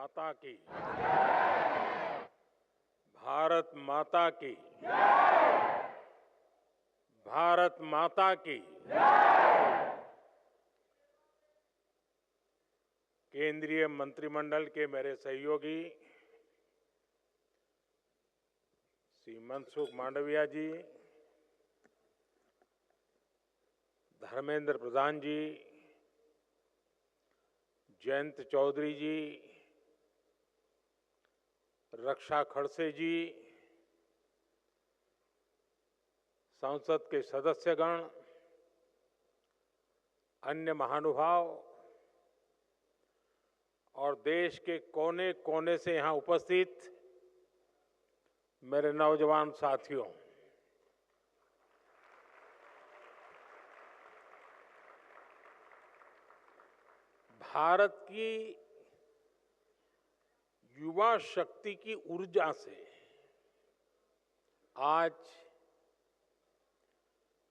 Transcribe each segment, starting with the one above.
माता की, भारत माता की, भारत माता की। केंद्रीय मंत्रिमंडल के मेरे सहयोगी श्री मनसुख मांडविया जी, धर्मेंद्र प्रधान जी, जयंत चौधरी जी, रक्षा खड़से जी, संसद के सदस्यगण, अन्य महानुभाव और देश के कोने कोने से यहां उपस्थित मेरे नौजवान साथियों, भारत की युवा शक्ति की ऊर्जा से आज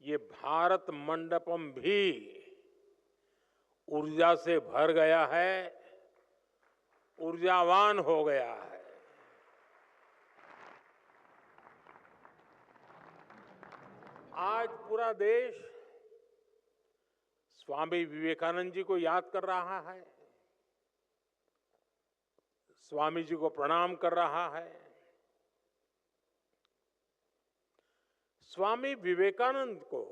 ये भारत मंडपम भी ऊर्जा से भर गया है, ऊर्जावान हो गया है। आज पूरा देश स्वामी विवेकानंद जी को याद कर रहा है, स्वामी जी को प्रणाम कर रहा है। स्वामी विवेकानंद को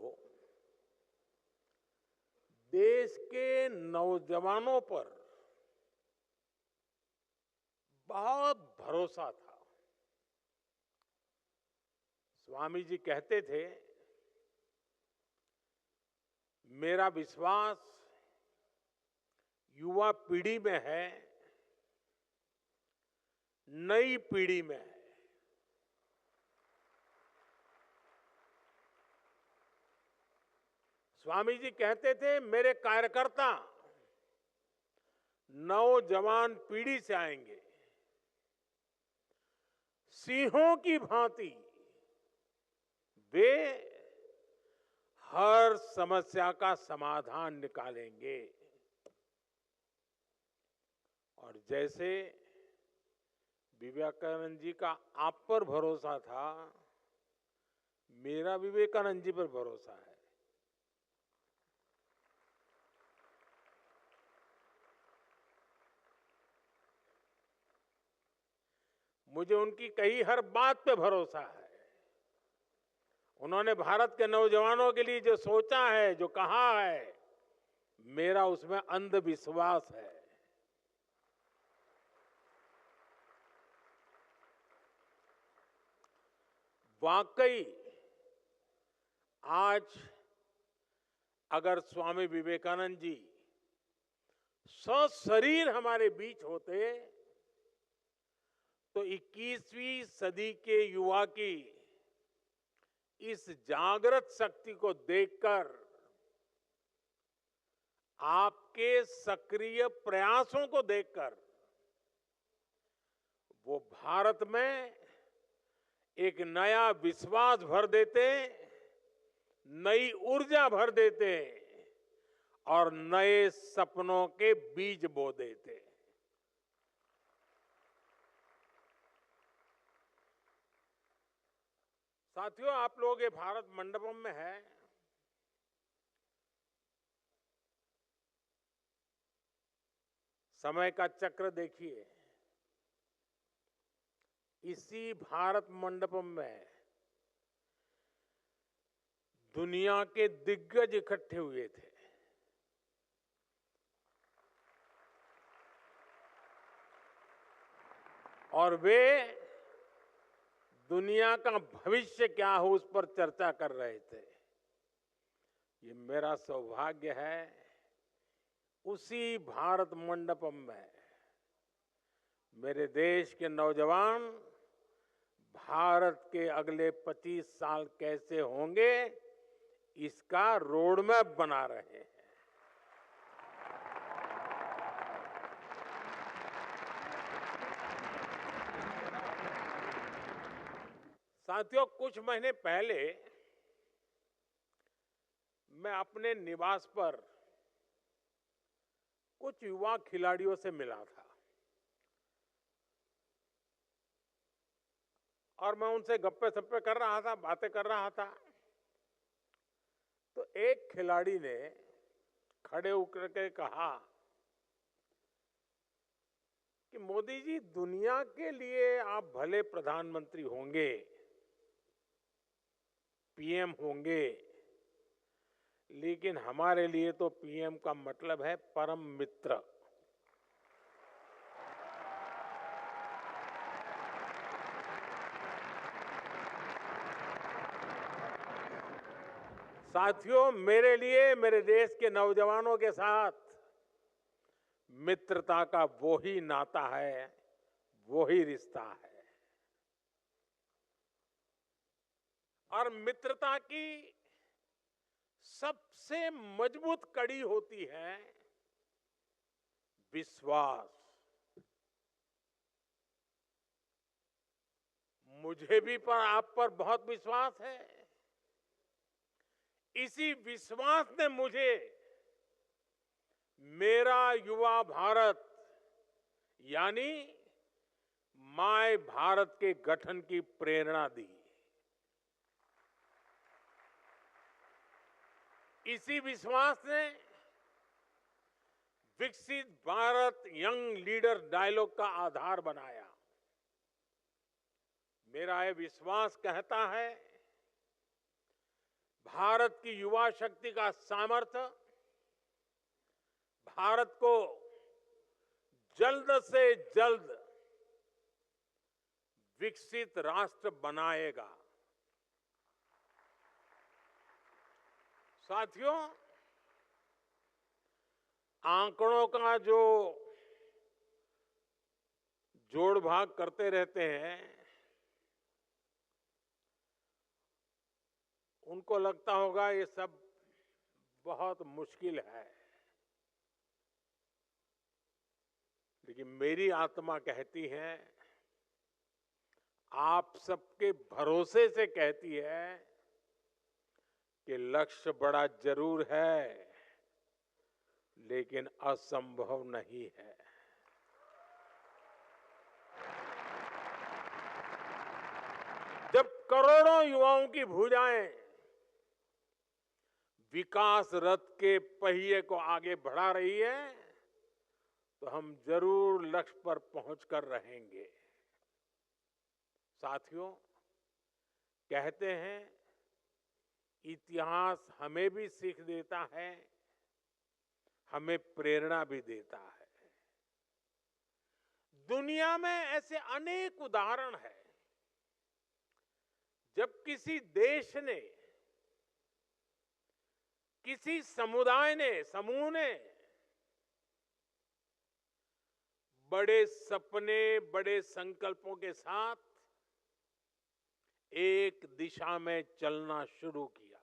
देश के नौजवानों पर बहुत भरोसा था। स्वामी जी कहते थे, मेरा विश्वास युवा पीढ़ी में है, नई पीढ़ी में है। स्वामी जी कहते थे, मेरे कार्यकर्ता नौजवान पीढ़ी से आएंगे, सिंहों की भांति वे हर समस्या का समाधान निकालेंगे। और जैसे विवेकानंद जी का आप पर भरोसा था, मेरा विवेकानंद जी पर भरोसा है। मुझे उनकी कही हर बात पे भरोसा है। उन्होंने भारत के नौजवानों के लिए जो सोचा है, जो कहा है, मेरा उसमें अंधविश्वास है। वाकई आज अगर स्वामी विवेकानंद जी सशरीर हमारे बीच होते तो 21वीं सदी के युवा की इस जागृत शक्ति को देखकर, आपके सक्रिय प्रयासों को देखकर वो भारत में एक नया विश्वास भर देते, नई ऊर्जा भर देते और नए सपनों के बीज बो देते। साथियों, आप लोग ये भारत मंडपम में है, समय का चक्र देखिए। इसी भारत मंडपम में दुनिया के दिग्गज इकट्ठे हुए थे। और वे दुनिया का भविष्य क्या हो उस पर चर्चा कर रहे थे। ये मेरा सौभाग्य है, उसी भारत मंडपम में मेरे देश के नौजवान भारत के अगले 25 साल कैसे होंगे, इसका रोडमैप बना रहे हैं। साथियों, कुछ महीने पहले मैं अपने निवास पर कुछ युवा खिलाड़ियों से मिला था। और मैं उनसे गप्पे सप्पे कर रहा था, बातें कर रहा था, तो एक खिलाड़ी ने खड़े होकर के कहा कि मोदी जी, दुनिया के लिए आप भले प्रधानमंत्री होंगे, पीएम होंगे, लेकिन हमारे लिए तो पीएम का मतलब है परम मित्र। साथियों, मेरे लिए मेरे देश के नौजवानों के साथ मित्रता का वो ही नाता है, वो ही रिश्ता है। और मित्रता की सबसे मजबूत कड़ी होती है विश्वास। मुझे भी आप पर बहुत विश्वास है। इसी विश्वास ने मुझे मेरा युवा भारत यानी माय भारत के गठन की प्रेरणा दी। इसी विश्वास ने विकसित भारत यंग लीडर डायलॉग का आधार बनाया। मेरा यह विश्वास कहता है, भारत की युवा शक्ति का सामर्थ्य भारत को जल्द से जल्द विकसित राष्ट्र बनाएगा। साथियों, आंकड़ों का जो जोड़ भाग करते रहते हैं, उनको लगता होगा ये सब बहुत मुश्किल है, लेकिन मेरी आत्मा कहती है, आप सबके भरोसे से कहती है कि लक्ष्य बड़ा जरूर है, लेकिन असंभव नहीं है। जब करोड़ों युवाओं की भुजाएं विकास रथ के पहिए को आगे बढ़ा रही है, तो हम जरूर लक्ष्य पर पहुंचकर रहेंगे। साथियों, कहते हैं इतिहास हमें भी सीख देता है, हमें प्रेरणा भी देता है। दुनिया में ऐसे अनेक उदाहरण हैं जब किसी देश ने, किसी समुदाय ने, समूह ने बड़े सपने, बड़े संकल्पों के साथ एक दिशा में चलना शुरू किया,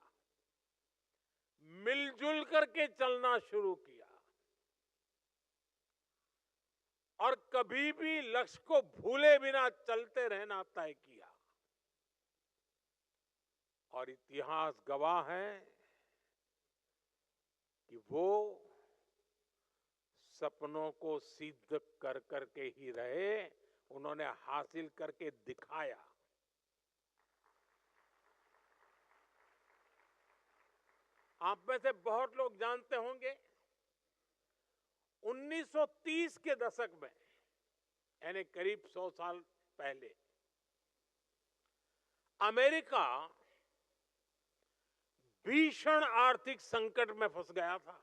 मिलजुल करके चलना शुरू किया और कभी भी लक्ष्य को भूले बिना चलते रहना तय किया। और इतिहास गवाह है कि वो सपनों को सिद्ध कर करके ही रहे, उन्होंने हासिल करके दिखाया। आप में से बहुत लोग जानते होंगे 1930 के दशक में, यानी करीब 100 साल पहले, अमेरिका भीषण आर्थिक संकट में फंस गया था।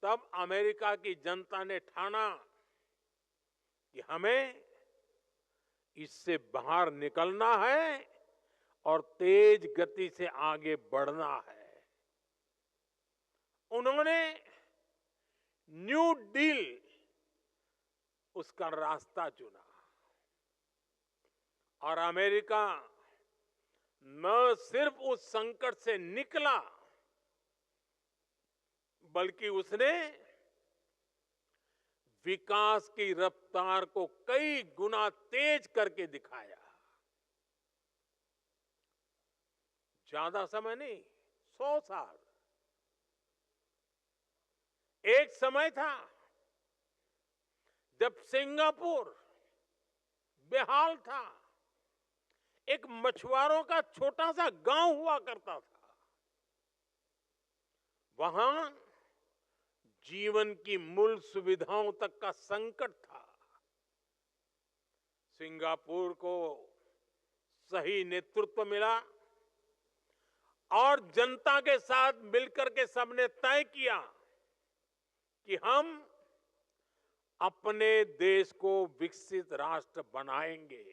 तब अमेरिका की जनता ने ठाना कि हमें इससे बाहर निकलना है और तेज गति से आगे बढ़ना है। उन्होंने न्यू डील, उसका रास्ता चुना और अमेरिका न सिर्फ उस संकट से निकला, बल्कि उसने विकास की रफ्तार को कई गुना तेज करके दिखाया। ज्यादा समय नहीं, 100 साल। एक समय था जब सिंगापुर बेहाल था। एक मछुआरों का छोटा सा गांव हुआ करता था। वहां जीवन की मूल सुविधाओं तक का संकट था। सिंगापुर को सही नेतृत्व मिला और जनता के साथ मिलकर के सबने तय किया कि हम अपने देश को विकसित राष्ट्र बनाएंगे।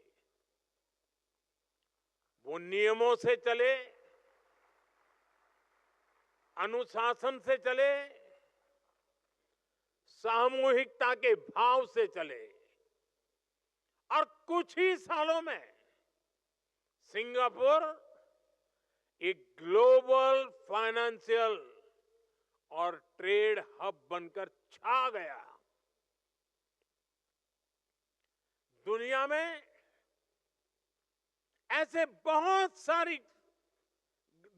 वो नियमों से चले, अनुशासन से चले, सामूहिकता के भाव से चले और कुछ ही सालों में सिंगापुर एक ग्लोबल फाइनेंशियल और ट्रेड हब बनकर छा गया। दुनिया में ऐसे बहुत सारी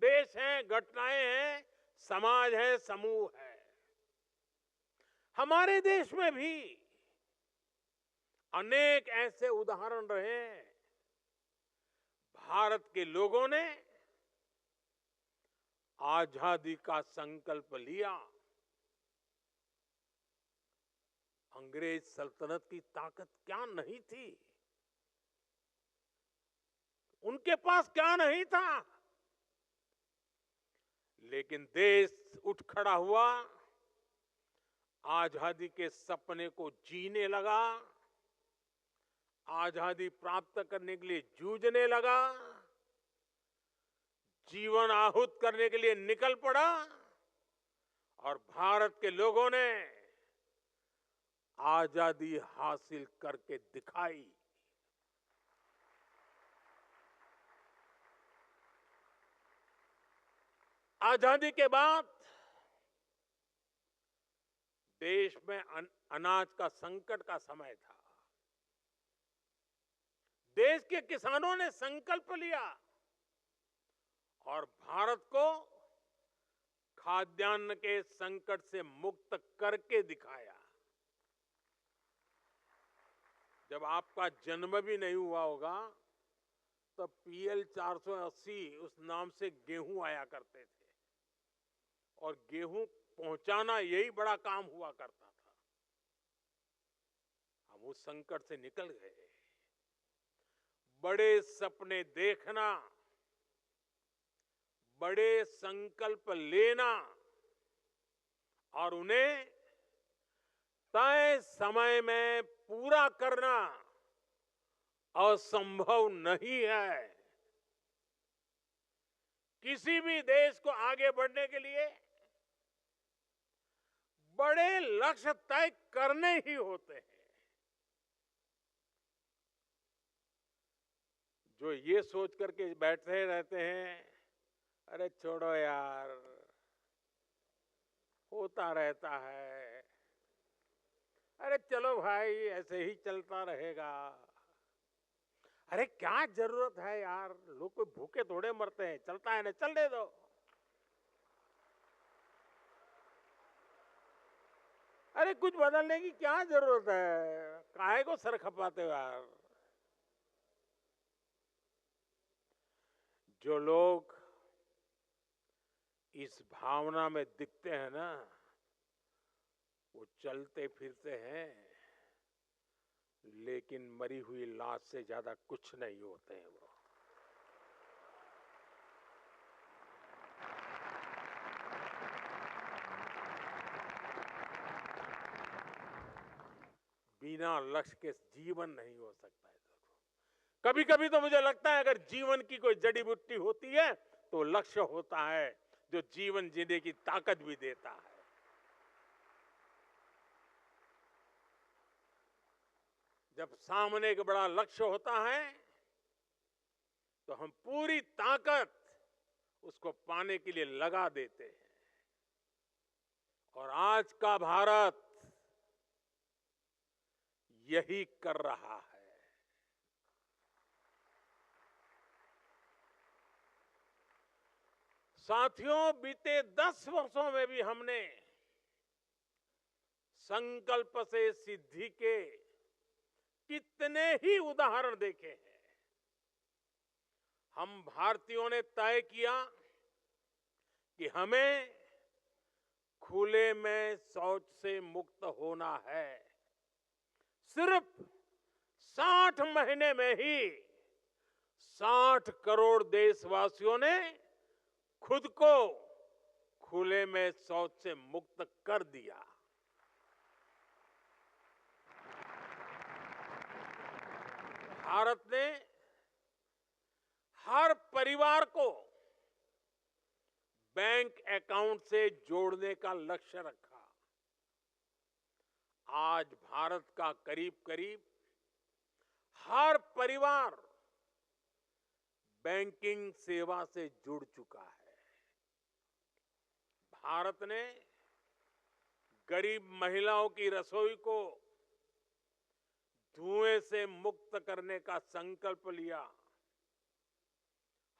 देश हैं, घटनाएं हैं, समाज है, समूह है। हमारे देश में भी अनेक ऐसे उदाहरण रहे हैं। भारत के लोगों ने आजादी का संकल्प लिया। अंग्रेज सल्तनत की ताकत क्या नहीं थी, उनके पास क्या नहीं था, लेकिन देश उठ खड़ा हुआ, आजादी के सपने को जीने लगा, आजादी प्राप्त करने के लिए जूझने लगा, जीवन आहुत करने के लिए निकल पड़ा और भारत के लोगों ने आजादी हासिल करके दिखाई। आजादी के बाद देश में अनाज का संकट का समय था। देश के किसानों ने संकल्प लिया और भारत को खाद्यान्न के संकट से मुक्त करके दिखाया। जब आपका जन्म भी नहीं हुआ होगा तो PL 480 उस नाम से गेहूं आया करते थे और गेहूं पहुंचाना यही बड़ा काम हुआ करता था। हम उस संकट से निकल गए। बड़े सपने देखना, बड़े संकल्प लेना और उन्हें तय समय में पूरा करना असंभव नहीं है। किसी भी देश को आगे बढ़ने के लिए बड़े लक्ष्य तय करने ही होते हैं। जो ये सोच करके बैठे रहते हैं, अरे छोड़ो यार, होता रहता है, अरे चलो भाई ऐसे ही चलता रहेगा, अरे क्या जरूरत है यार, लोग कोई भूखे थोड़े मरते हैं, चलता है ना, चलने दो। अरे कुछ बदलने की क्या जरूरत है, काहे को सर खपाते हो यार। जो लोग इस भावना में दिखते हैं ना, वो चलते फिरते हैं लेकिन मरी हुई लाश से ज्यादा कुछ नहीं होते हैं। वो बिना लक्ष्य के जीवन नहीं हो सकता है। कभी कभी तो मुझे लगता है अगर जीवन की कोई जड़ी बूटी होती है तो लक्ष्य होता है, जो जीवन जीने की ताकत भी देता है। जब सामने एक बड़ा लक्ष्य होता है तो हम पूरी ताकत उसको पाने के लिए लगा देते हैं। और आज का भारत यही कर रहा है। साथियों, बीते 10 वर्षों में भी हमने संकल्प से सिद्धि के कितने ही उदाहरण देखे हैं। हम भारतीयों ने तय किया कि हमें खुले में शौच से मुक्त होना है। सिर्फ 60 महीने में ही 60 करोड़ देशवासियों ने खुद को खुले में शौच से मुक्त कर दिया। भारत ने हर परिवार को बैंक अकाउंट से जोड़ने का लक्ष्य रखा। आज भारत का करीब करीब हर परिवार बैंकिंग सेवा से जुड़ चुका है। भारत ने गरीब महिलाओं की रसोई को धुएं से मुक्त करने का संकल्प लिया।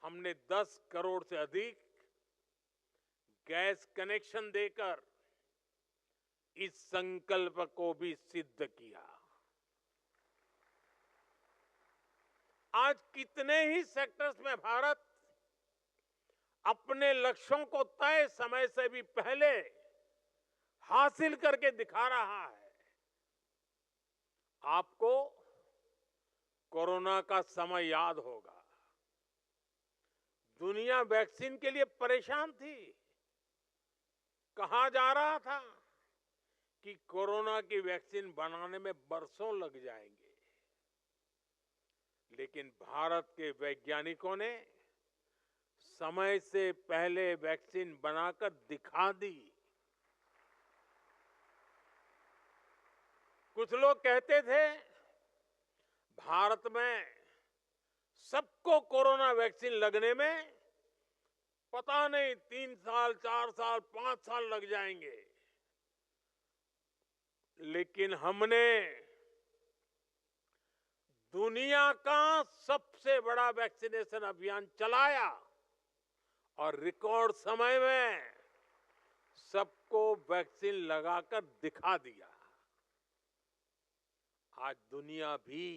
हमने 10 करोड़ से अधिक गैस कनेक्शन देकर इस संकल्प को भी सिद्ध किया। आज कितने ही सेक्टर्स में भारत अपने लक्ष्यों को तय समय से भी पहले हासिल करके दिखा रहा है। आपको कोरोना का समय याद होगा। दुनिया वैक्सीन के लिए परेशान थी। कहा जा रहा था कि कोरोना की वैक्सीन बनाने में बरसों लग जाएंगे, लेकिन भारत के वैज्ञानिकों ने समय से पहले वैक्सीन बनाकर दिखा दी। कुछ लोग कहते थे भारत में सबको कोरोना वैक्सीन लगने में पता नहीं 3 साल, 4 साल, 5 साल लग जाएंगे, लेकिन हमने दुनिया का सबसे बड़ा वैक्सीनेशन अभियान चलाया और रिकॉर्ड समय में सबको वैक्सीन लगाकर दिखा दिया। आज दुनिया भी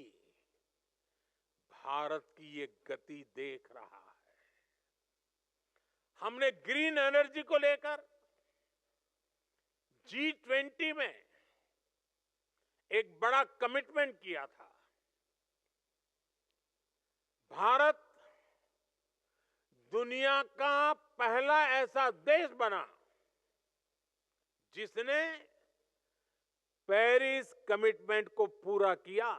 भारत की ये गति देख रहा है। हमने ग्रीन एनर्जी को लेकर G20 में एक बड़ा कमिटमेंट किया था। भारत दुनिया का पहला ऐसा देश बना जिसने पेरिस कमिटमेंट को पूरा किया,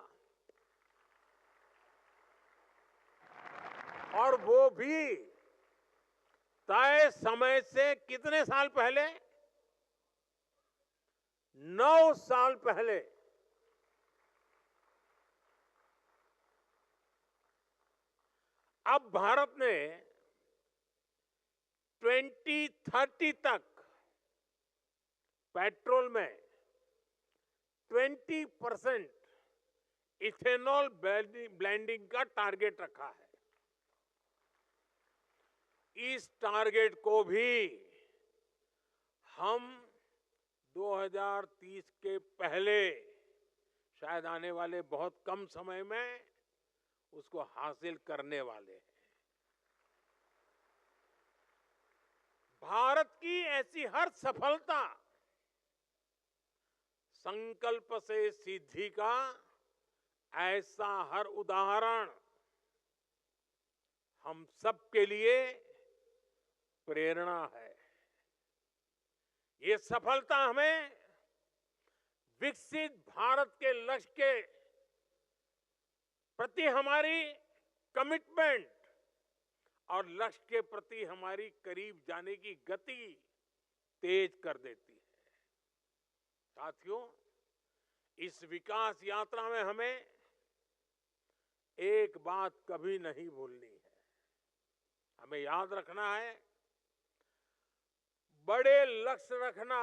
और वो भी तय समय से कितने साल पहले? 9 साल पहले। अब भारत ने 2030 तक पेट्रोल में 20% इथेनॉल ब्लेंडिंग का टारगेट रखा है। इस टारगेट को भी हम 2030 के पहले, शायद आने वाले बहुत कम समय में, उसको हासिल करने वाले हैं। भारत की ऐसी हर सफलता संकल्प से सिद्धि का ऐसा हर उदाहरण हम सबके लिए प्रेरणा है। ये सफलता हमें विकसित भारत के लक्ष्य के प्रति हमारी कमिटमेंट और लक्ष्य के प्रति हमारी करीब जाने की गति तेज कर देती है। साथियों, इस विकास यात्रा में हमें एक बात कभी नहीं भूलनी है। हमें याद रखना है, बड़े लक्ष्य रखना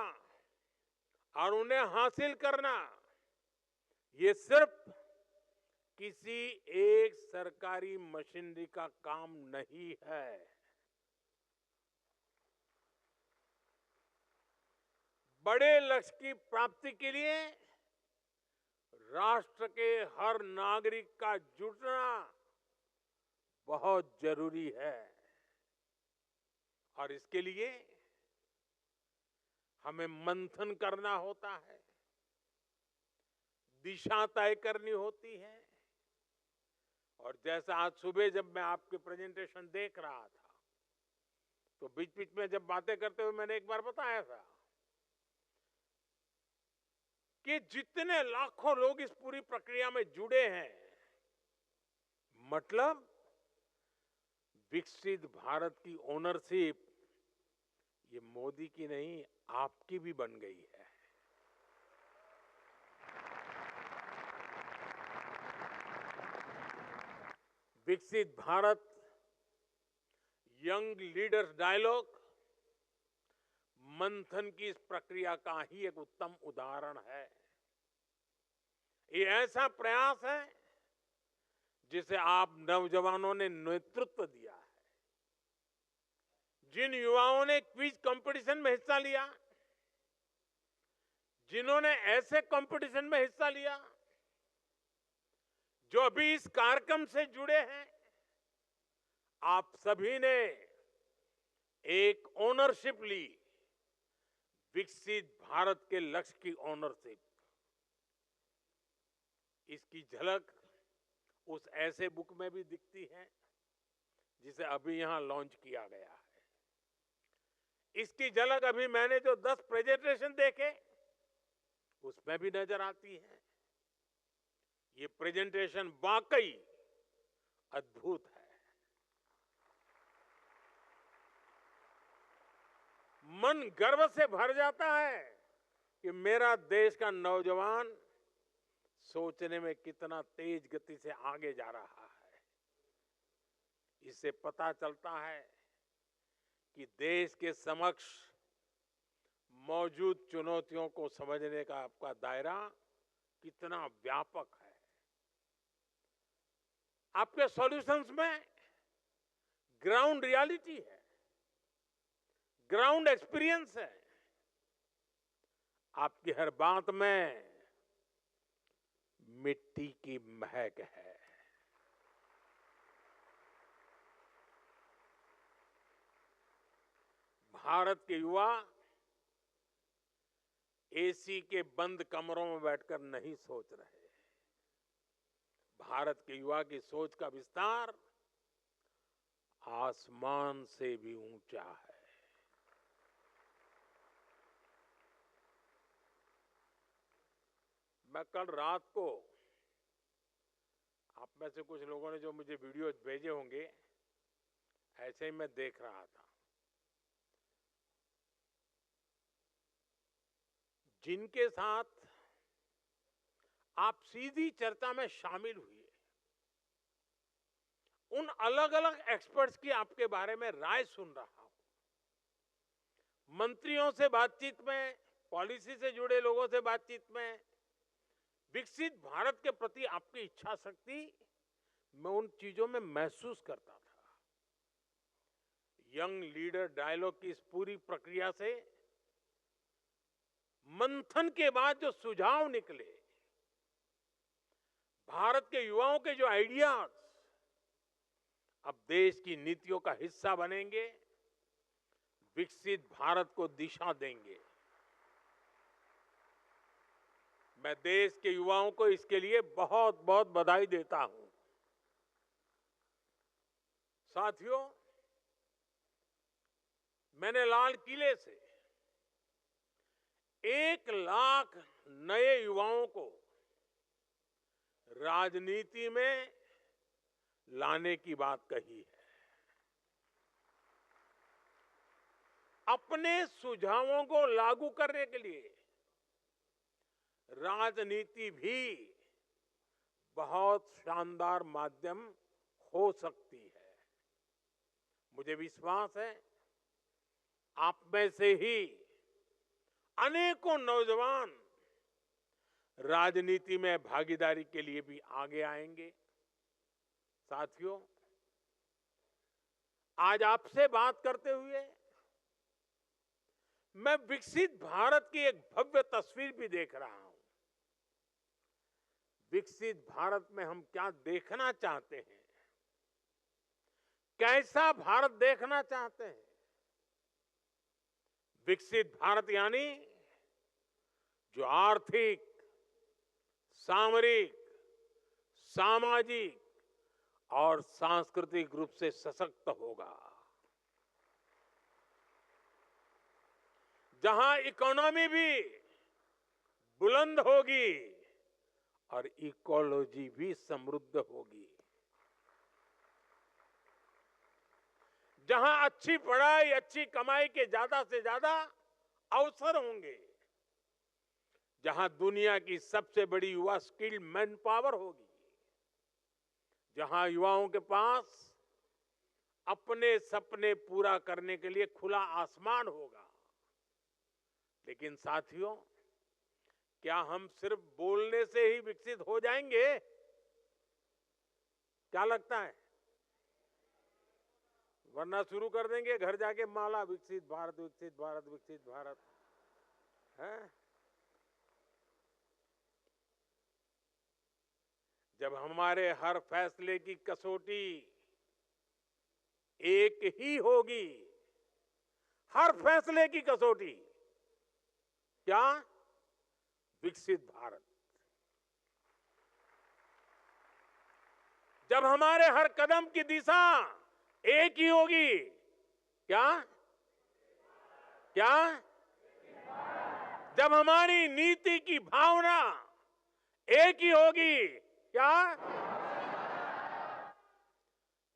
और उन्हें हासिल करना ये सिर्फ किसी एक सरकारी मशीनरी का काम नहीं है। बड़े लक्ष्य की प्राप्ति के लिए राष्ट्र के हर नागरिक का जुटना बहुत जरूरी है और इसके लिए हमें मंथन करना होता है, दिशा तय करनी होती है। और जैसा आज सुबह जब मैं आपके प्रेजेंटेशन देख रहा था तो बीच बीच में जब बातें करते हुए मैंने एक बार बताया था कि जितने लाखों लोग इस पूरी प्रक्रिया में जुड़े हैं, मतलब विकसित भारत की ओनरशिप ये मोदी की नहीं, आपकी भी बन गई है। विकसित भारत यंग लीडर्स डायलॉग मंथन की इस प्रक्रिया का ही एक उत्तम उदाहरण है। ये ऐसा प्रयास है जिसे आप नौजवानों ने नेतृत्व दिया है। जिन युवाओं ने क्विज कंपटीशन में हिस्सा लिया, जिन्होंने ऐसे कंपटीशन में हिस्सा लिया, जो अभी इस कार्यक्रम से जुड़े हैं, आप सभी ने एक ओनरशिप ली, विकसित भारत के लक्ष्य की ओनरशिप। इसकी झलक उस ऐसे बुक में भी दिखती है जिसे अभी यहां लॉन्च किया गया है। इसकी झलक अभी मैंने जो 10 प्रेजेंटेशन देखे उसमें भी नजर आती है। ये प्रेजेंटेशन वाकई अद्भुत है। मन गर्व से भर जाता है कि मेरा देश का नौजवान सोचने में कितना तेज गति से आगे जा रहा है। इससे पता चलता है कि देश के समक्ष मौजूद चुनौतियों को समझने का आपका दायरा कितना व्यापक है। आपके सॉल्यूशंस में ग्राउंड रियलिटी है, ग्राउंड एक्सपीरियंस है। आपकी हर बात में मिट्टी की महक है। भारत के युवा एसी के बंद कमरों में बैठकर नहीं सोच रहे। भारत के युवा की सोच का विस्तार आसमान से भी ऊंचा है। मैं कल रात को, आप में से कुछ लोगों ने जो मुझे वीडियो भेजे होंगे, ऐसे ही मैं देख रहा था। जिनके साथ आप सीधी चर्चा में शामिल हुए, उन अलग अलग एक्सपर्ट्स की आपके बारे में राय सुन रहा हूं। मंत्रियों से बातचीत में, पॉलिसी से जुड़े लोगों से बातचीत में, विकसित भारत के प्रति आपकी इच्छा शक्ति मैं उन चीजों में महसूस करता था। यंग लीडर डायलॉग की इस पूरी प्रक्रिया से मंथन के बाद जो सुझाव निकले, भारत के युवाओं के जो आइडियाज अब देश की नीतियों का हिस्सा बनेंगे, विकसित भारत को दिशा देंगे। मैं देश के युवाओं को इसके लिए बहुत बहुत बधाई देता हूं। साथियों, मैंने लाल किले से 1 लाख नए युवाओं को राजनीति में लाने की बात कही है। अपने सुझावों को लागू करने के लिए राजनीति भी बहुत शानदार माध्यम हो सकती है। मुझे विश्वास है आप में से ही अनेकों नौजवान राजनीति में भागीदारी के लिए भी आगे आएंगे। साथियों, आज आपसे बात करते हुए मैं विकसित भारत की एक भव्य तस्वीर भी देख रहा हूं। विकसित भारत में हम क्या देखना चाहते हैं, कैसा भारत देखना चाहते हैं। विकसित भारत यानी जो आर्थिक, सामरिक, सामाजिक और सांस्कृतिक रूप से सशक्त होगा, जहां इकोनॉमी भी बुलंद होगी और इकोलॉजी भी समृद्ध होगी, जहां अच्छी पढ़ाई, अच्छी कमाई के ज्यादा से ज्यादा अवसर होंगे, जहां दुनिया की सबसे बड़ी युवा स्किल्ड मैन पावर होगी, जहां युवाओं के पास अपने सपने पूरा करने के लिए खुला आसमान होगा। लेकिन साथियों, क्या हम सिर्फ बोलने से ही विकसित हो जाएंगे? क्या लगता है? वरना शुरू कर देंगे घर जाके माला, विकसित भारत, विकसित भारत, विकसित भारत है। जब हमारे हर फैसले की कसौटी एक ही होगी, हर फैसले की कसौटी क्या? विकसित भारत। जब हमारे हर कदम की दिशा एक ही होगी, क्या? क्या? जब हमारी नीति की भावना एक ही होगी, क्या?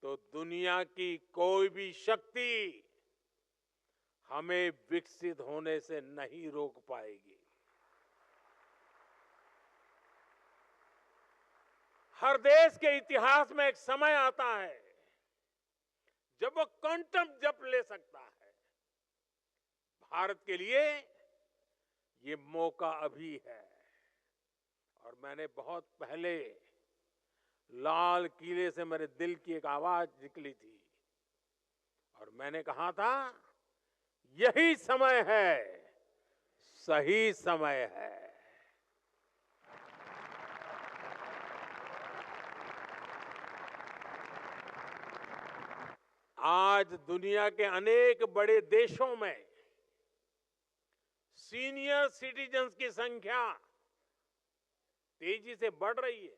तो दुनिया की कोई भी शक्ति हमें विकसित होने से नहीं रोक पाएगी। हर देश के इतिहास में एक समय आता है जब वो क्वांटम जंप ले सकता है। भारत के लिए ये मौका अभी है। और मैंने बहुत पहले लाल किले से मेरे दिल की एक आवाज निकली थी और मैंने कहा था, यही समय है, सही समय है। आज दुनिया के अनेक बड़े देशों में सीनियर सिटीजन्स की संख्या तेजी से बढ़ रही है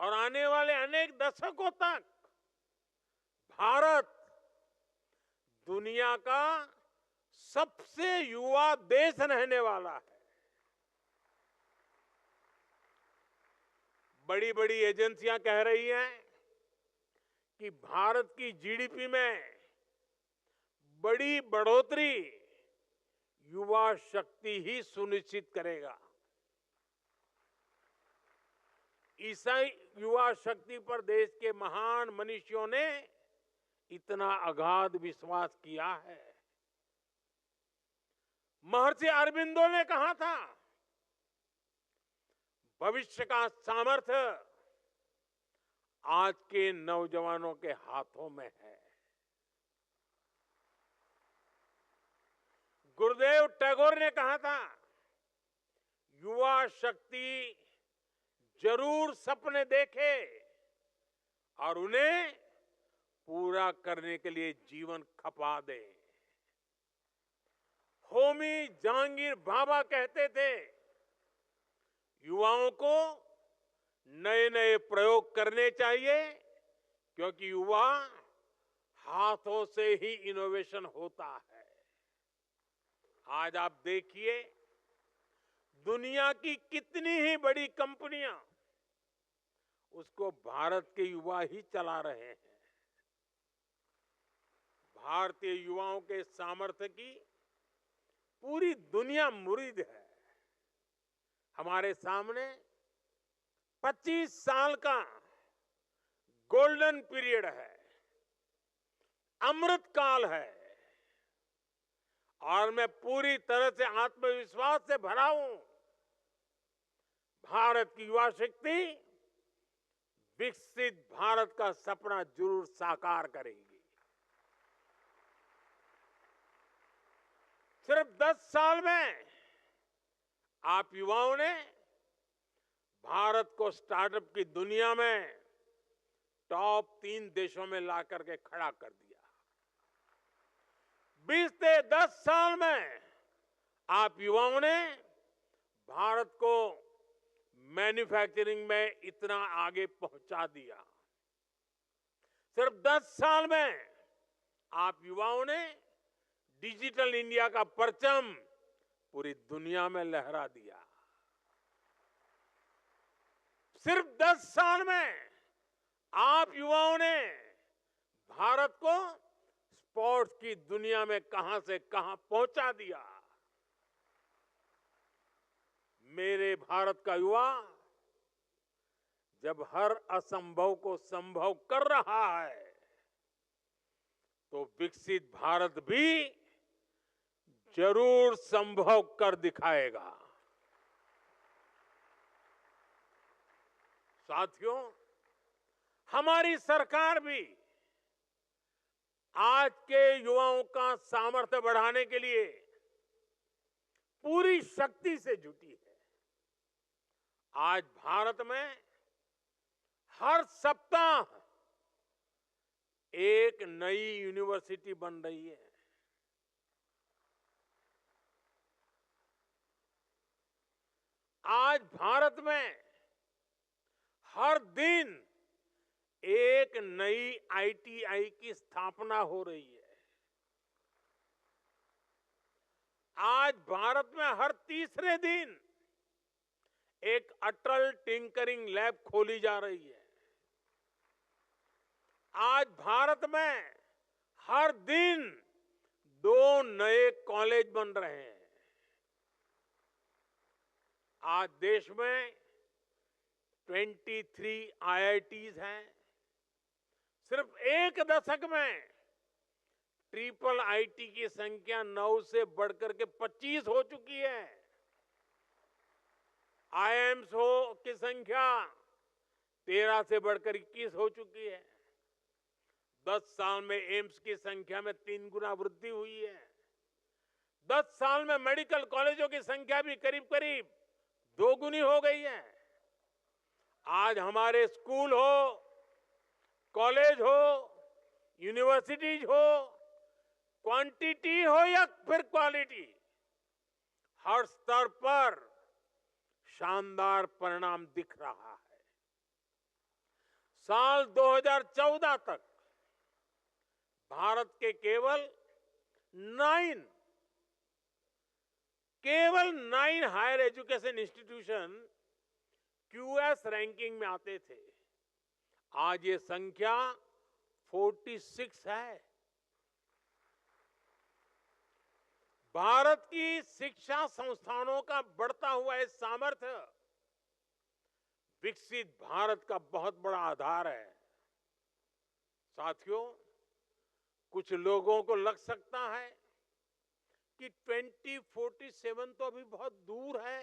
और आने वाले अनेक दशकों तक भारत दुनिया का सबसे युवा देश रहने वाला है। बड़ी बड़ी एजेंसियां कह रही हैं कि भारत की जीडीपी में बड़ी बढ़ोतरी युवा शक्ति ही सुनिश्चित करेगा। इसी युवा शक्ति पर देश के महान मनीषियों ने इतना अगाध विश्वास किया है। महर्षि अरबिंदो ने कहा था, भविष्य का सामर्थ्य आज के नौजवानों के हाथों में है। गुरुदेव टैगोर ने कहा था, युवा शक्ति जरूर सपने देखे और उन्हें पूरा करने के लिए जीवन खपा दे। होमी जहांगीर भाभा कहते थे, युवाओं को नए नए प्रयोग करने चाहिए क्योंकि युवा हाथों से ही इनोवेशन होता है। आज आप देखिए, दुनिया की कितनी ही बड़ी कंपनियां उसको भारत के युवा ही चला रहे हैं। भारतीय युवाओं के सामर्थ्य की पूरी दुनिया मुरीद है। हमारे सामने 25 साल का गोल्डन पीरियड है, अमृत काल है और मैं पूरी तरह से आत्मविश्वास से भरा हूं। भारत की युवा शक्ति विकसित भारत का सपना जरूर साकार करेगी। सिर्फ 10 साल में आप युवाओं ने भारत को स्टार्टअप की दुनिया में टॉप 3 देशों में ला करके खड़ा कर दिया। 20 से 10 साल में आप युवाओं ने भारत को मैन्युफैक्चरिंग में इतना आगे पहुंचा दिया। सिर्फ 10 साल में आप युवाओं ने डिजिटल इंडिया का परचम पूरी दुनिया में लहरा दिया। सिर्फ 10 साल में आप युवाओं ने भारत को स्पोर्ट्स की दुनिया में कहां से कहां पहुंचा दिया। मेरे भारत का युवा जब हर असंभव को संभव कर रहा है तो विकसित भारत भी जरूर संभव कर दिखाएगा। साथियों, हमारी सरकार भी आज के युवाओं का सामर्थ्य बढ़ाने के लिए पूरी शक्ति से जुटी है। आज भारत में हर सप्ताह एक नई यूनिवर्सिटी बन रही है। आज भारत में हर दिन एक नई आईटीआई की स्थापना हो रही है। आज भारत में हर तीसरे दिन एक अटल टिंकरिंग लैब खोली जा रही है। आज भारत में हर दिन 2 नए कॉलेज बन रहे हैं। आज देश में 23 आईआईटीज हैं। सिर्फ एक दशक में ट्रिपल आईटी की संख्या 9 से बढ़कर के 25 हो चुकी है। आईआईएम्स की संख्या 13 से बढ़कर 21 हो चुकी है। 10 साल में एम्स की संख्या में 3 गुना वृद्धि हुई है। 10 साल में मेडिकल कॉलेजों की संख्या भी करीब करीब 2 गुनी हो गई है। आज हमारे स्कूल हो, कॉलेज हो, यूनिवर्सिटीज हो, क्वांटिटी हो या फिर क्वालिटी, हर स्तर पर शानदार परिणाम दिख रहा है। साल 2014 तक भारत के केवल 9 higher education institution QS ranking में आते थे। आज ये संख्या 46 है। भारत की शिक्षा संस्थानों का बढ़ता हुआ ये सामर्थ्य विकसित भारत का बहुत बड़ा आधार है। साथियों, कुछ लोगों को लग सकता है कि 2047 तो अभी बहुत दूर है,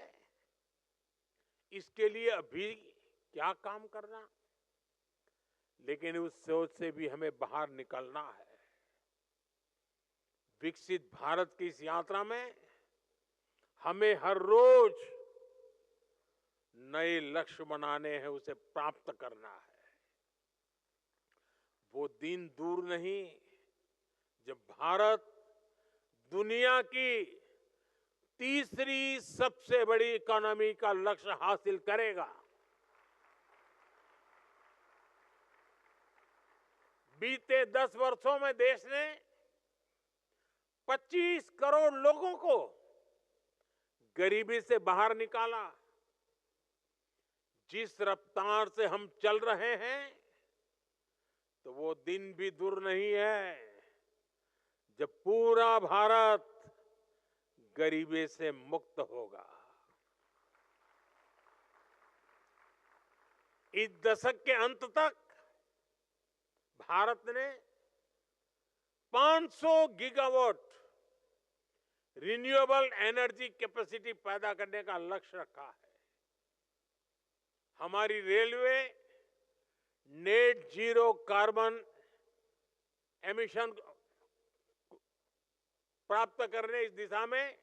इसके लिए अभी क्या काम करना। लेकिन उस सोच से भी हमें बाहर निकलना है। विकसित भारत की इस यात्रा में हमें हर रोज नए लक्ष्य बनाने हैं, उसे प्राप्त करना है। वो दिन दूर नहीं जब भारत दुनिया की तीसरी सबसे बड़ी इकोनॉमी का लक्ष्य हासिल करेगा। बीते 10 वर्षों में देश ने 25 करोड़ लोगों को गरीबी से बाहर निकाला। जिस रफ्तार से हम चल रहे हैं तो वो दिन भी दूर नहीं है जब पूरा भारत गरीबी से मुक्त होगा। इस दशक के अंत तक भारत ने 500 गीगावाट रिन्यूएबल एनर्जी कैपेसिटी पैदा करने का लक्ष्य रखा है। हमारी railway net zero carbon emission प्राप्त करने इस दिशा में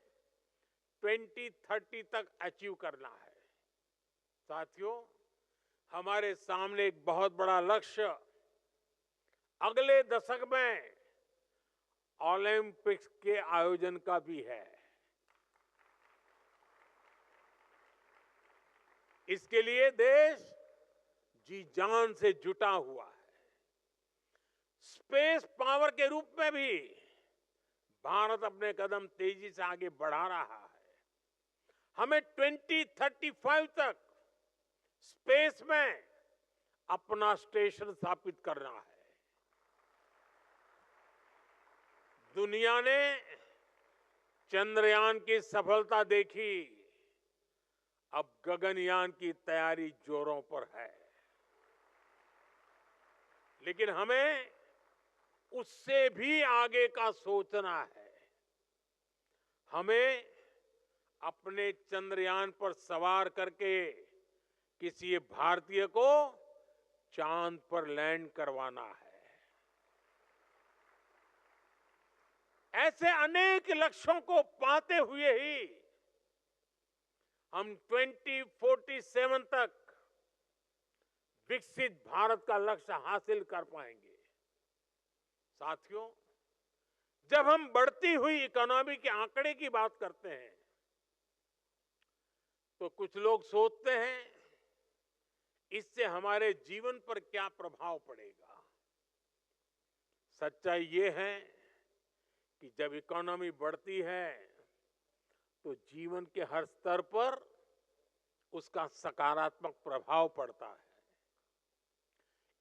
2030 तक अचीव करना है। साथियों, हमारे सामने एक बहुत बड़ा लक्ष्य अगले दशक में ओलंपिक्स के आयोजन का भी है। इसके लिए देश जी जान से जुटा हुआ है। स्पेस पावर के रूप में भी भारत अपने कदम तेजी से आगे बढ़ा रहा है। हमें 2035 तक स्पेस में अपना स्टेशन स्थापित करना है। दुनिया ने चंद्रयान की सफलता देखी, अब गगनयान की तैयारी जोरों पर है। लेकिन हमें उससे भी आगे का सोचना है। हमें अपने चंद्रयान पर सवार करके किसी भारतीय को चांद पर लैंड करवाना है। ऐसे अनेक लक्ष्यों को पाते हुए ही हम 2047 तक विकसित भारत का लक्ष्य हासिल कर पाएंगे। साथियों, जब हम बढ़ती हुई इकोनॉमी के आंकड़े की बात करते हैं तो कुछ लोग सोचते हैं इससे हमारे जीवन पर क्या प्रभाव पड़ेगा। सच्चाई ये है कि जब इकोनॉमी बढ़ती है तो जीवन के हर स्तर पर उसका सकारात्मक प्रभाव पड़ता है।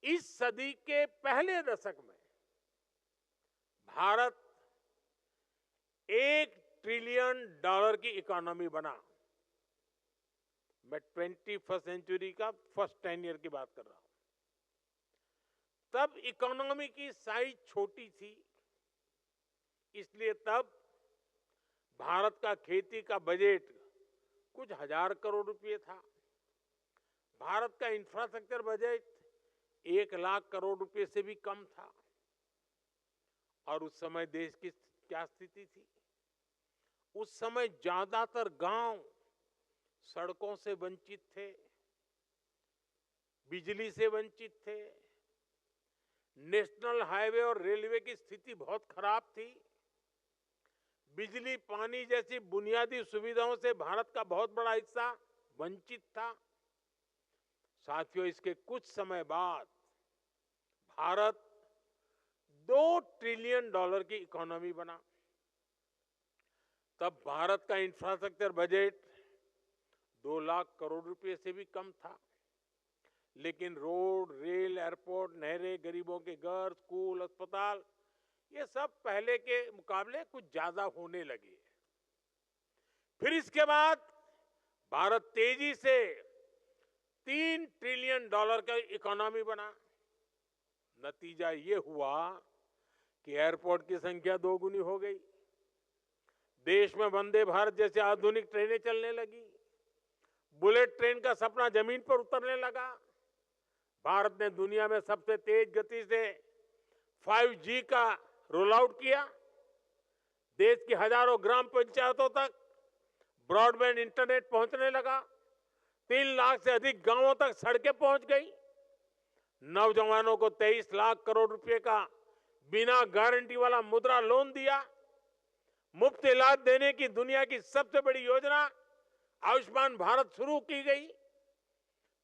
इस सदी के पहले दशक में भारत $1 ट्रिलियन की इकोनॉमी बना। मैं 21st सेंचुरी का फर्स्ट 10 ईयर की बात कर रहा हूं। तब इकोनॉमी की साइज छोटी थी, इसलिए तब भारत का खेती का बजट कुछ हजार करोड़ रुपए था। भारत का इंफ्रास्ट्रक्चर बजट 1 लाख करोड़ रुपए से भी कम था। और उस समय देश की क्या स्थिति थी? उस समय ज्यादातर गांव सड़कों से वंचित थे, बिजली से वंचित थे, नेशनल हाईवे और रेलवे की स्थिति बहुत खराब थी। बिजली, पानी जैसी बुनियादी सुविधाओं से भारत का बहुत बड़ा हिस्सा वंचित था। साथियों, इसके कुछ समय बाद भारत $2 ट्रिलियन की इकोनॉमी बना। तब भारत का इंफ्रास्ट्रक्चर बजट 2 लाख करोड़ रुपए से भी कम था। लेकिन रोड, रेल, एयरपोर्ट, नहरें, गरीबों के घर, स्कूल, अस्पताल, ये सब पहले के मुकाबले कुछ ज्यादा होने लगे। फिर इसके बाद भारत तेजी से $3 ट्रिलियन का इकोनॉमी बना। नतीजा ये हुआ कि एयरपोर्ट की संख्या 2 गुनी हो गई। देश में वंदे भारत जैसे आधुनिक ट्रेनें चलने लगी। बुलेट ट्रेन का सपना जमीन पर उतरने लगा। भारत ने दुनिया में सबसे तेज गति से 5G का रोल आउट किया। देश की हजारों ग्राम पंचायतों तक ब्रॉडबैंड इंटरनेट पहुंचने लगा। 3 लाख से अधिक गांवों तक सड़कें पहुंच गई। नौजवानों को 23 लाख करोड़ रुपए का बिना गारंटी वाला मुद्रा लोन दिया। मुफ्त इलाज देने की दुनिया की सबसे बड़ी योजना आयुष्मान भारत शुरू की गई।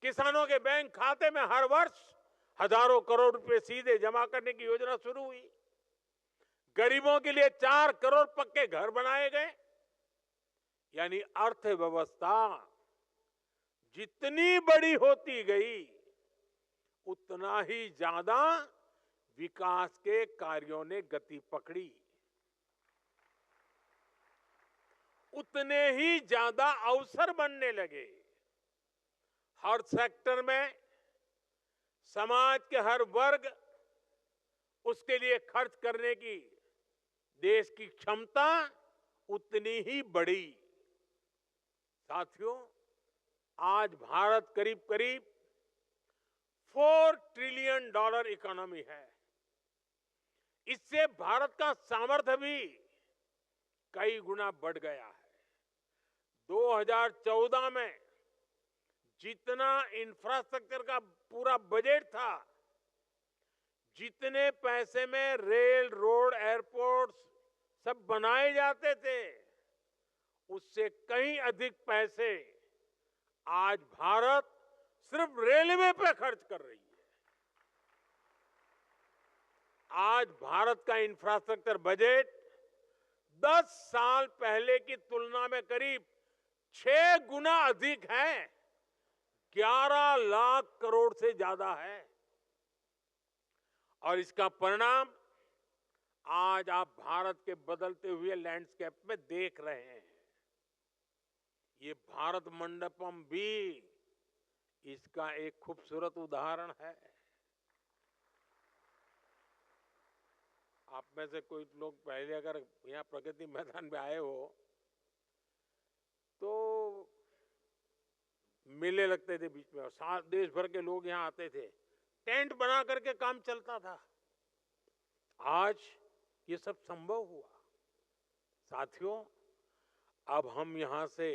किसानों के बैंक खाते में हर वर्ष हजारों करोड़ रुपए सीधे जमा करने की योजना शुरू हुई। गरीबों के लिए 4 करोड़ पक्के घर बनाए गए। यानी अर्थव्यवस्था जितनी बड़ी होती गई उतना ही ज्यादा विकास के कार्यों ने गति पकड़ी, उतने ही ज्यादा अवसर बनने लगे। हर सेक्टर में समाज के हर वर्ग उसके लिए खर्च करने की देश की क्षमता उतनी ही बढ़ी। साथियों, आज भारत करीब करीब $4 ट्रिलियन इकोनॉमी है। इससे भारत का सामर्थ्य भी कई गुना बढ़ गया है। 2014 में जितना इंफ्रास्ट्रक्चर का पूरा बजट था, जितने पैसे में रेल, रोड, एयरपोर्ट सब बनाए जाते थे, उससे कहीं अधिक पैसे आज भारत सिर्फ रेलवे पे खर्च कर रही है। आज भारत का इंफ्रास्ट्रक्चर बजट 10 साल पहले की तुलना में करीब 6 गुना अधिक है, 11 लाख करोड़ से ज्यादा है। और इसका परिणाम आज आप भारत के बदलते हुए लैंडस्केप में देख रहे हैं। ये भारत मंडपम भी इसका एक खूबसूरत उदाहरण है। आप में से कोई लोग पहले अगर यहाँ प्रगति मैदान में आए हो तो मेले लगते थे बीच में, और देश भर के लोग यहाँ आते थे, टेंट बना करके काम चलता था। आज ये सब संभव हुआ। साथियों, अब हम यहां से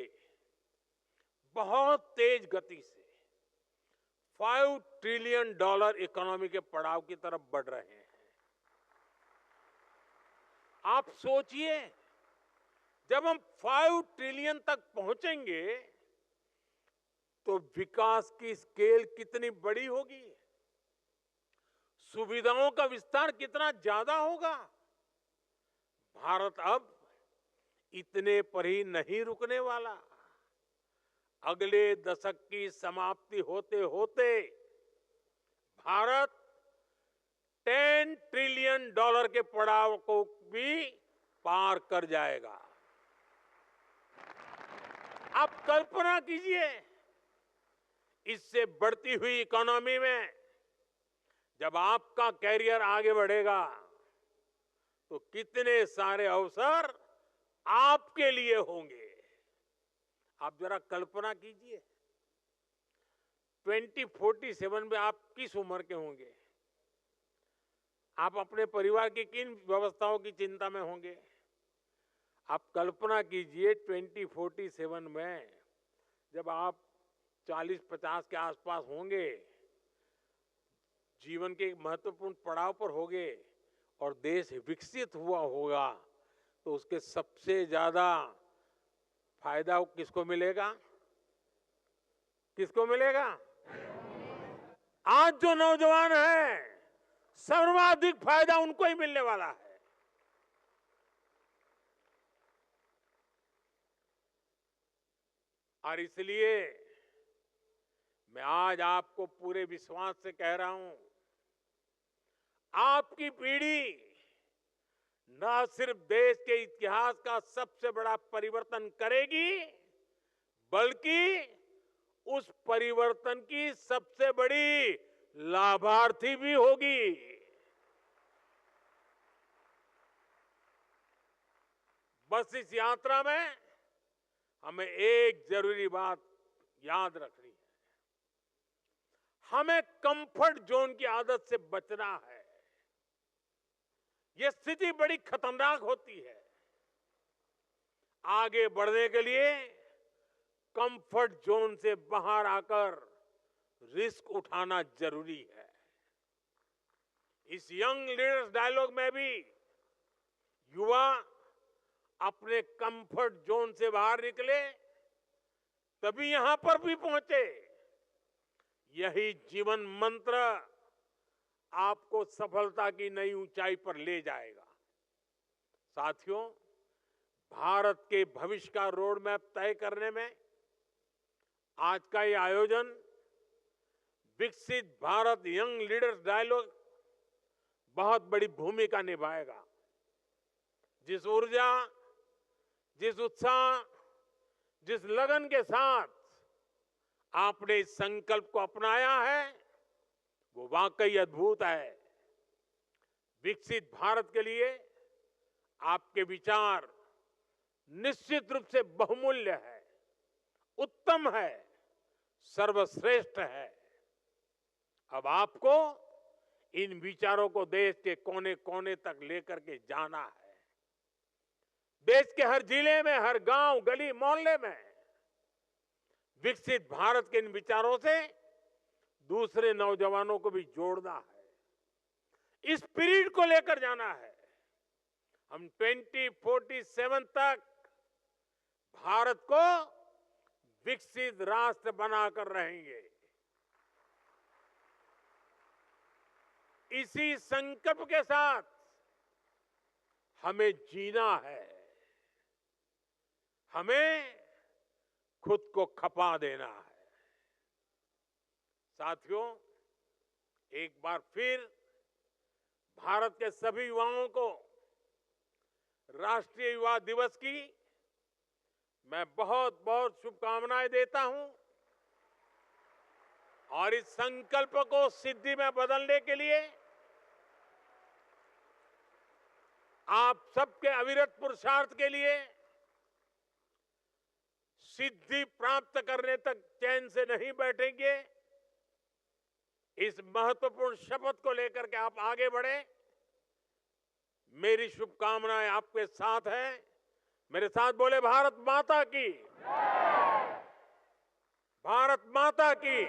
बहुत तेज गति से $5 ट्रिलियन इकोनॉमी के पड़ाव की तरफ बढ़ रहे हैं। आप सोचिए, जब हम 5 ट्रिलियन तक पहुंचेंगे तो विकास की स्केल कितनी बड़ी होगी, सुविधाओं का विस्तार कितना ज्यादा होगा। भारत अब इतने पर ही नहीं रुकने वाला। अगले दशक की समाप्ति होते होते भारत $10 ट्रिलियन के पड़ाव को भी पार कर जाएगा। आप कल्पना कीजिए, इससे बढ़ती हुई इकोनॉमी में जब आपका कैरियर आगे बढ़ेगा तो कितने सारे अवसर आपके लिए होंगे। आप जरा कल्पना कीजिए, 2047 में आप किस उम्र के होंगे, आप अपने परिवार की किन व्यवस्थाओं की चिंता में होंगे। आप कल्पना कीजिए 2047 में जब आप 40-50 के आसपास होंगे, जीवन के एक महत्वपूर्ण पड़ाव पर होंगे और देश विकसित हुआ होगा, तो उसके सबसे ज्यादा फायदा किसको मिलेगा? किसको मिलेगा? आज जो नौजवान हैं, सर्वाधिक फायदा उनको ही मिलने वाला है। और इसलिए मैं आज आपको पूरे विश्वास से कह रहा हूं, आपकी पीढ़ी न सिर्फ देश के इतिहास का सबसे बड़ा परिवर्तन करेगी, बल्कि उस परिवर्तन की सबसे बड़ी लाभार्थी भी होगी। बस इस यात्रा में हमें एक जरूरी बात याद रखनी है, हमें कंफर्ट जोन की आदत से बचना है। यह स्थिति बड़ी खतरनाक होती है। आगे बढ़ने के लिए कंफर्ट जोन से बाहर आकर रिस्क उठाना जरूरी है। इस यंग लीडर्स डायलॉग में भी युवा अपने कंफर्ट जोन से बाहर निकले, तभी यहां पर भी पहुंचे। यही जीवन मंत्र आपको सफलता की नई ऊंचाई पर ले जाएगा। साथियों, भारत के भविष्य का रोड मैप तय करने में आज का ये आयोजन विकसित भारत यंग लीडर्स डायलॉग बहुत बड़ी भूमिका निभाएगा। जिस ऊर्जा, जिस उत्साह, जिस लगन के साथ आपने इस संकल्प को अपनाया है, वो वाकई अद्भुत है। विकसित भारत के लिए आपके विचार निश्चित रूप से बहुमूल्य है, उत्तम है, सर्वश्रेष्ठ है। अब आपको इन विचारों को देश के कोने कोने तक लेकर के जाना है। देश के हर जिले में, हर गांव, गली, मोहल्ले में विकसित भारत के इन विचारों से दूसरे नौजवानों को भी जोड़ना है। इस स्पिरिट को लेकर जाना है। हम 2047 तक भारत को विकसित राष्ट्र बनाकर रहेंगे। इसी संकल्प के साथ हमें जीना है। हमें खुद को खपा देना है। साथियों, एक बार फिर भारत के सभी युवाओं को राष्ट्रीय युवा दिवस की मैं बहुत बहुत शुभकामनाएं देता हूं और इस संकल्प को सिद्धि में बदलने के लिए आप सबके अविरत पुरुषार्थ के लिए सिद्धि प्राप्त करने तक चैन से नहीं बैठेंगे। इस महत्वपूर्ण शपथ को लेकर के आप आगे बढ़े। मेरी शुभकामनाएं आपके साथ हैं। मेरे साथ बोले, भारत माता की, भारत माता की,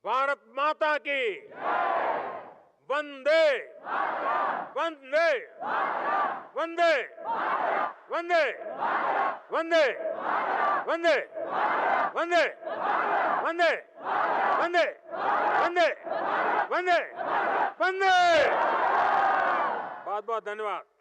भारत माता की, वंदे वंदे वंदे वंदे वंदे वंदे वंदे वंदे वंदे वंदे वंदे वंदे। बहुत बहुत धन्यवाद।